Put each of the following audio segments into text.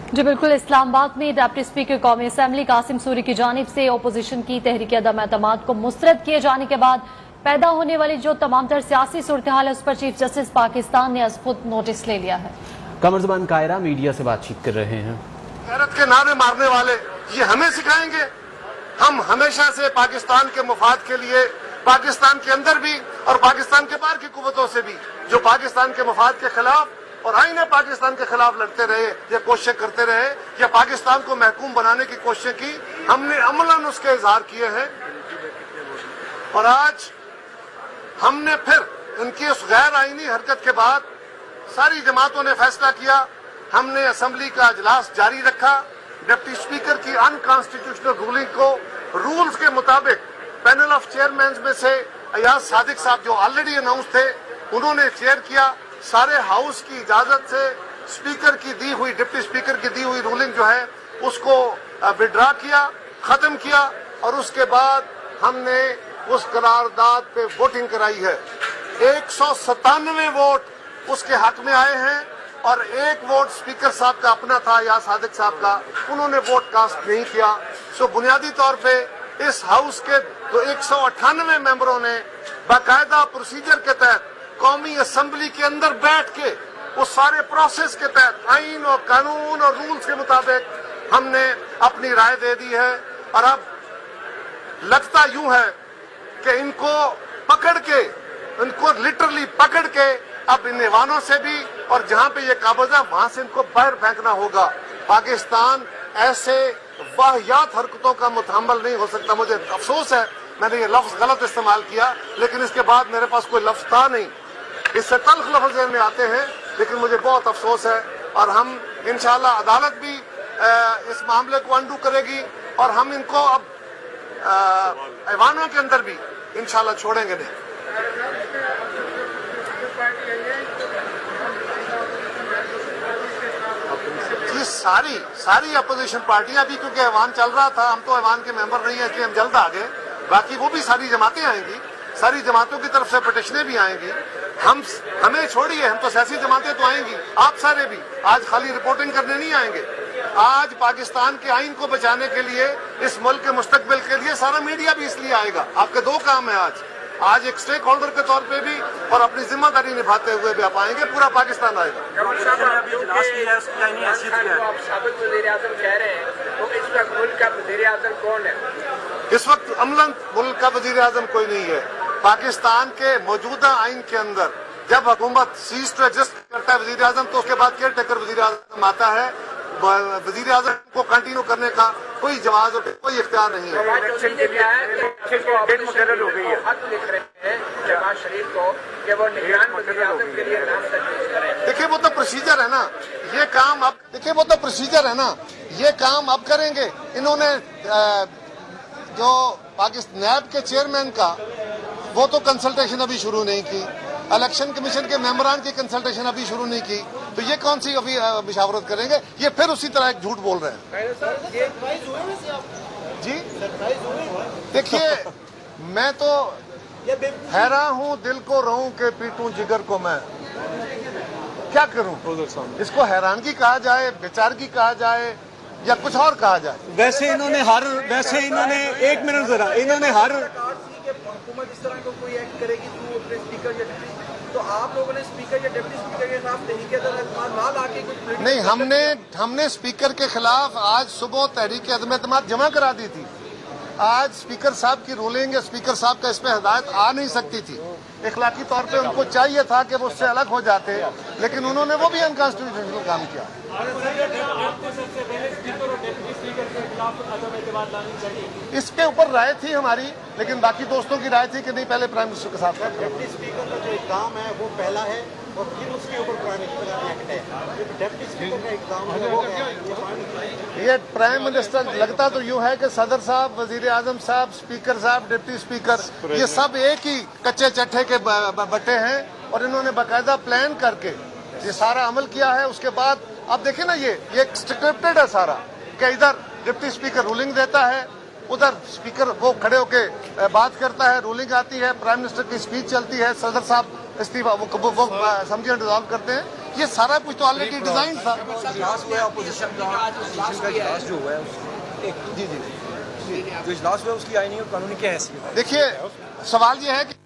जी बिल्कुल, इस्लामाबाद में deputy speaker कौमी असम्बली कासिम सूरी की जानिब से अपोजिशन की तहरीक अदम एतमाद को मुस्तरद किए जाने के बाद पैदा होने वाली जो तमाम तर सियासी सूरत हाल है उस पर चीफ जस्टिस पाकिस्तान ने खुद नोटिस ले लिया है। कमर ज़बान कायरा मीडिया से बातचीत कर रहे हैं। गैरत के नारे मारने वाले ये हमें सिखाएंगे? हम हमेशा से पाकिस्तान के मुफाद के लिए पाकिस्तान के अंदर भी और पाकिस्तान के बाहर की कुव्वतों से भी जो पाकिस्तान के मुफाद के खिलाफ और आईने पाकिस्तान के खिलाफ लड़ते रहे या कोशिशें करते रहे या पाकिस्तान को महकूम बनाने की कोशिशें की, हमने अमलन उसके इजहार किए हैं। और आज हमने फिर इनकी उस गैर आईनी हरकत के बाद सारी जमातों ने फैसला किया, हमने असम्बली का इजलास जारी रखा। डिप्टी स्पीकर की अनकॉन्स्टिट्यूशनल रूलिंग को रूल्स के मुताबिक पैनल ऑफ चेयरमैन में से अयाज सादिक साहब जो ऑलरेडी अनाउंस थे उन्होंने चेयर किया। सारे हाउस की इजाजत से स्पीकर की दी हुई डिप्टी स्पीकर की दी हुई रूलिंग जो है उसको विड्रा किया, खत्म किया और उसके बाद हमने उस करारदाद पे वोटिंग कराई है। 197 वोट उसके हक में आए हैं और एक वोट स्पीकर साहब का अपना था या सादिक साहब का, उन्होंने वोट कास्ट नहीं किया। सो बुनियादी तौर पे इस हाउस के तो 198 मेंबरों ने बाकायदा प्रोसीजर के तहत कौमी असम्बली के अंदर बैठ के उस सारे प्रोसेस के तहत आइन और कानून और रूल्स के मुताबिक हमने अपनी राय दे दी है। और अब लगता यूं है कि इनको पकड़ के, इनको लिटरली पकड़ के अब इन ऐवानों से भी और जहां पे ये काबज है वहां से इनको बाहर फेंकना होगा। पाकिस्तान ऐसे वाहियात हरकतों का मुतहम्मल नहीं हो सकता। मुझे अफसोस है मैंने ये लफ्ज गलत इस्तेमाल किया, लेकिन इसके बाद मेरे पास कोई लफ्ज था नहीं। इससे तल्ख लफ्ज ज़हन में आते हैं, लेकिन मुझे बहुत अफसोस है। और हम इंशाअल्लाह अदालत भी इस मामले को अंडू करेगी और हम इनको अब ऐवानों के अंदर भी इंशाअल्लाह छोड़ेंगे नहीं। ये सारी अपोजिशन पार्टियां भी, क्योंकि ऐवान चल रहा था, हम तो ऐवान के मेंबर नहीं है इसलिए हम जल्द आ गए, बाकी वो भी सारी जमातें आएंगी, सारी जमातों की तरफ से पिटिशनें भी आएंगी। हमें छोड़िए, हम तो सियासी जमातें तो आएंगी, आप सारे भी आज खाली रिपोर्टिंग करने नहीं आएंगे। आज पाकिस्तान के आइन को बचाने के लिए, इस मुल्क के मुस्तकबिल के लिए सारा मीडिया भी इसलिए आएगा। आपके दो काम है आज एक स्टेक होल्डर के तौर पे भी और अपनी जिम्मेदारी निभाते हुए भी आप आएंगे, पूरा पाकिस्तान आएगा। इस वक्त अमलन मुल्क का वजीर आजम कोई नहीं है। पाकिस्तान के मौजूदा आइन के अंदर जब हुकूमत सीज टू एडजस्ट करता है वजीर आजम, तो उसके बाद केयर टेकर वजीर आजम आता है। वजीर आजम को कंटिन्यू करने का कोई जवाब और कोई इख्तियार नहीं है। देखिए वो तो प्रोसीजर है ना, ये काम अब देखिए वो तो प्रोसीजर है ना, ये काम अब करेंगे। इन्होंने जो पाकिस्तान नैब के चेयरमैन का वो तो कंसल्टेशन अभी शुरू नहीं की, इलेक्शन कमीशन के मेंबरान की कंसल्टेशन अभी शुरू नहीं की, तो ये कौन सी अभी मुशावरत करेंगे? ये फिर उसी तरह एक झूठ बोल रहे हैं। जी देखिए, मैं तो हैरान हूँ, दिल को रहूं के पीटूं जिगर को मैं, क्या करूं? इसको हैरानगी कहा जाए, बेचारगी कहा जाए या कुछ और कहा जाए? वैसे इन्होंने एक मिनट जरा, इन्होंने हर हुकूमत इस तरह को कोई एक्ट करेगी तो अपने स्पीकर या डिप्टी, तो आप लोगों ने स्पीकर या डिप्टी स्पीकर के खिलाफ तहरीक ना लाके कुछ नहीं, हमने स्पीकर के खिलाफ आज सुबह तहरीक अदम एतमाद जमा करा दी थी। आज स्पीकर साहब की रूलिंग है, स्पीकर साहब का इस पे हिदायत आ नहीं सकती थी। इखलाकी तौर पे उनको चाहिए था कि वो उससे अलग हो जाते, लेकिन उन्होंने वो भी अनकॉन्स्टिट्यूशनल काम किया। इसके ऊपर राय थी हमारी, लेकिन बाकी दोस्तों की राय थी कि नहीं, पहले प्राइम मिनिस्टर के साथ। डिप्टी स्पीकर का जो एग्जाम है वो पहला है और फिर उसके ऊपर प्राइम मिनिस्टर का एक्ट है। डिप्टी स्पीकर का एग्जाम है वो ये प्राइम मिनिस्टर लगता तो यूं है कि सदर साहब, वजीर आजम साहब, स्पीकर साहब, डिप्टी स्पीकर, ये सब एक ही कच्चे चट्टे के बट्टे हैं और इन्होंने बाकायदा प्लान करके ये सारा अमल किया है। उसके बाद अब देखिए ना, ये स्क्रिप्टेड है सारा, कि इधर डिप्टी स्पीकर रूलिंग देता है, उधर स्पीकर वो खड़े होके बात करता है, रूलिंग आती है, प्राइम मिनिस्टर की स्पीच चलती है, सदर साहब इस्तीफा वो समझिए डिजॉल्व करते हैं। ये सारा कुछ तो ऑलरेडी डिजाइन था। इजलास हुआ है अपोजिशन का इजलास जो हुआ है जी जो इजलास हुआ है उसकी आईनी और कानूनी क्या हैसियत है? देखिए सवाल ये है कि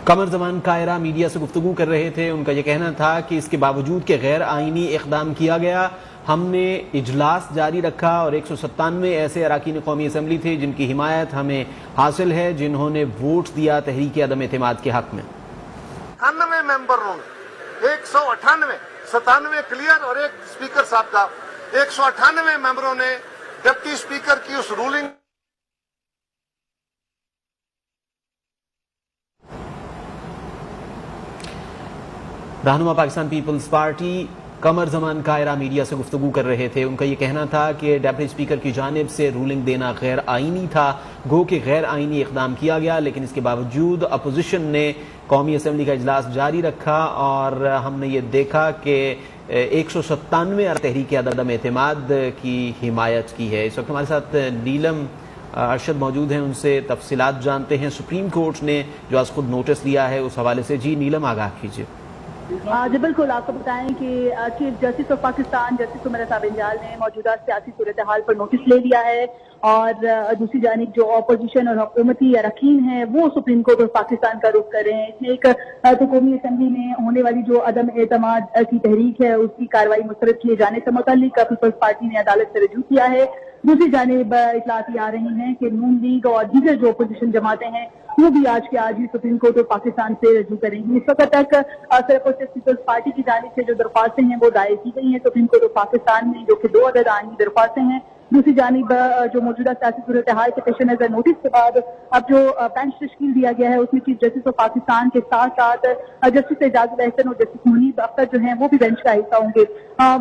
कमर जमान कायरा मीडिया से गुफ्तगू कर रहे थे। उनका यह कहना था कि इसके बावजूद के गैर आईनी इक़दाम किया गया, हमने इजलास जारी रखा और 197 ऐसे अरकान कौमी असम्बली थे जिनकी हिमायत हमें हासिल है, जिन्होंने वोट दिया तहरीक अदम एतमाद के हक में। 98 मेंबरों ने 198 97 क्लियर और एक स्पीकर साहब का 198 मेंबरों ने डिप्टी स्पीकर की उस रूलिंग रहनुमा पाकिस्तान पीपल्स पार्टी कमर जमान कायरा मीडिया से गुफ्तगू कर रहे थे। उनका ये कहना था कि डिप्टी स्पीकर की जानिब से रूलिंग देना गैर आईनी था, गो कि गैर आईनी इक़दाम किया गया, लेकिन इसके बावजूद अपोजिशन ने कौमी असम्बली का इजलास जारी रखा और हमने ये देखा कि 197 तहरीक अदम एतमाद की हिमायत की है। इस वक्त हमारे साथ नीलम अरशद मौजूद हैं, उनसे तफसीलात जानते हैं। सुप्रीम कोर्ट ने जो आज खुद नोटिस दिया है उस हवाले से। जी नीलम, आगाह कीजिए। जी बिल्कुल, आपको बताएं कि chief justice of Pakistan justice Umar Raza बिंजाल ने मौजूदा सियासी सूरत हाल पर नोटिस ले लिया है और दूसरी जानिब जो अपोजिशन और हुकूमती अरकान हैं वो सुप्रीम कोर्ट ऑफ पाकिस्तान का रुख कर रहे हैं। इसमें एक तो कौमी असम्बली में होने वाली जो अदम एतमाद की तहरीक है उसकी कार्रवाई मुस्तरद किए जाने से मुताल्लिक पीपल्स पार्टी ने अदालत से रजू किया है। दूसरी जानिब इतलात आ रही हैं कि नून लीग और दीगर जो अपोजिशन जमातें हैं वो भी आज के आज ही सुप्रीम कोर्ट ऑफ पाकिस्तान से रजू करेंगी। इस वक्त तक सिर्फ और सिर्फ पीपल्स पार्टी की जानिब से जो दरख्वास्तें हैं वो दायर की गई हैं सुप्रीम कोर्ट ऑफ पाकिस्तान में, जो कि 2 अदद आईनी दरख्वास्तें हैं। दूसरी जानिब जो मौजूदा सियासी सूरत हाल के पेश नजर नोटिस के बाद अब जो बेंच तश्कील दिया गया है उसमें चीफ जस्टिस ऑफ पाकिस्तान के साथ साथ जस्टिस एजाज अहसन और जस्टिस मुनीब अख्तर जो है वो भी बेंच का हिस्सा होंगे।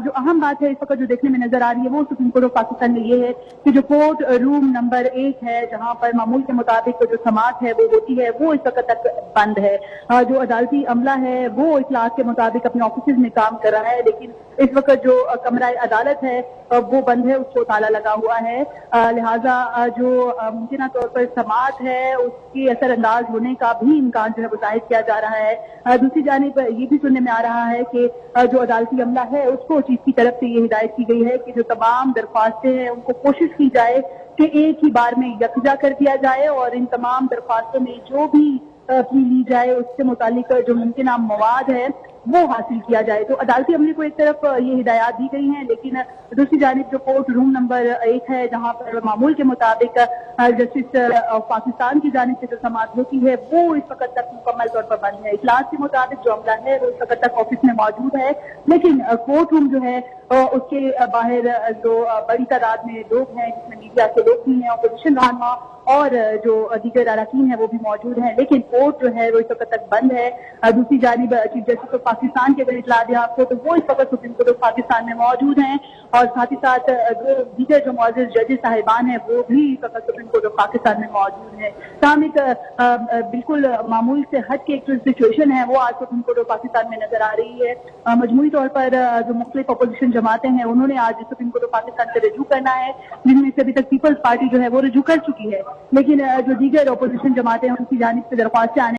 जो अहम बात है इस वक्त जो देखने में नजर आ रही है वो सुप्रीम कोर्ट ऑफ पाकिस्तान में ये है कि जो कोर्ट रूम नंबर 1 है जहां पर मामूल के मुताबिक जो समाअत है वो होती है वो इस वक्त तक बंद है। जो अदालती अमला है वो इतलात के मुताबिक अपने ऑफिस में काम कर रहा है, लेकिन इस वक्त जो कमरा अदालत है वो बंद है, उसको ताला लगा हुआ है। लिहाजा जो मुमकिन तौर पर समाअत है उसकी असरअंदाज होने का भी इम्कान जो है वो जाहिर किया जा रहा है। दूसरी जानिब ये भी सुनने में आ रहा है कि जो अदालती अमला है उसको चीफ की तरफ से ये हिदायत की गई है कि जो तमाम दरख्वास्तें हैं उनको कोशिश की जाए कि एक ही बार में यकजा कर दिया जाए और इन तमाम दरख्वास्तों में जो भी अपील ली जाए उससे मुतालिक जो मुमकिन मवाद है वो हासिल किया जाए। तो अदालती अमले को एक तरफ ये हिदायत दी गई हैं, लेकिन दूसरी जानिब जो कोर्ट रूम नंबर 1 है जहां पर मामूल के मुताबिक जस्टिस ऑफ पाकिस्तान की जानिब से जो समाअत होती है वो इस वक्त तक मुकम्मल तौर पर बंद है। इतलात के मुताबिक जो अमला है वो इस वक्त तक ऑफिस में मौजूद है, लेकिन कोर्ट रूम जो है उसके बाहर जो बड़ी तादाद में लोग हैं जिसमें मीडिया के लोग भी हैं, अपोजिशन रहनुमा और जो दीगर अरकान है वो भी मौजूद हैं, लेकिन कोर्ट जो है वो इस वक्त तक बंद है। दूसरी जानिब चीफ जस्टिस ऑफ पाकिस्तान के अगर इतला दें आपको तो वो इस वक्त सुप्रीम कोर्ट ऑफ पाकिस्तान में मौजूद हैं और साथ ही साथ जो दीगर जो मौजूद जजेस साहिबान हैं वो भी इस वक्त सुप्रीम कोर्ट ऑफ पाकिस्तान में मौजूद हैं। तमाम एक बिल्कुल मामूल से हट के एक जो सिचुएशन है वो आज सुप्रीम कोर्ट ऑफ पाकिस्तान में नजर आ रही है। मजमूई तौर पर जो मुख्तलिफ अपोजिशन जमातें हैं उन्होंने आज सुप्रीम कोर्ट ऑफ पाकिस्तान से रजू करना है, जिनमें से अभी तक पीपल्स पार्टी जो है वो रजू कर चुकी है, लेकिन जो दीगर अपोजिशन जमातें हैं उनकी जानिब से दरख्वास्तें आने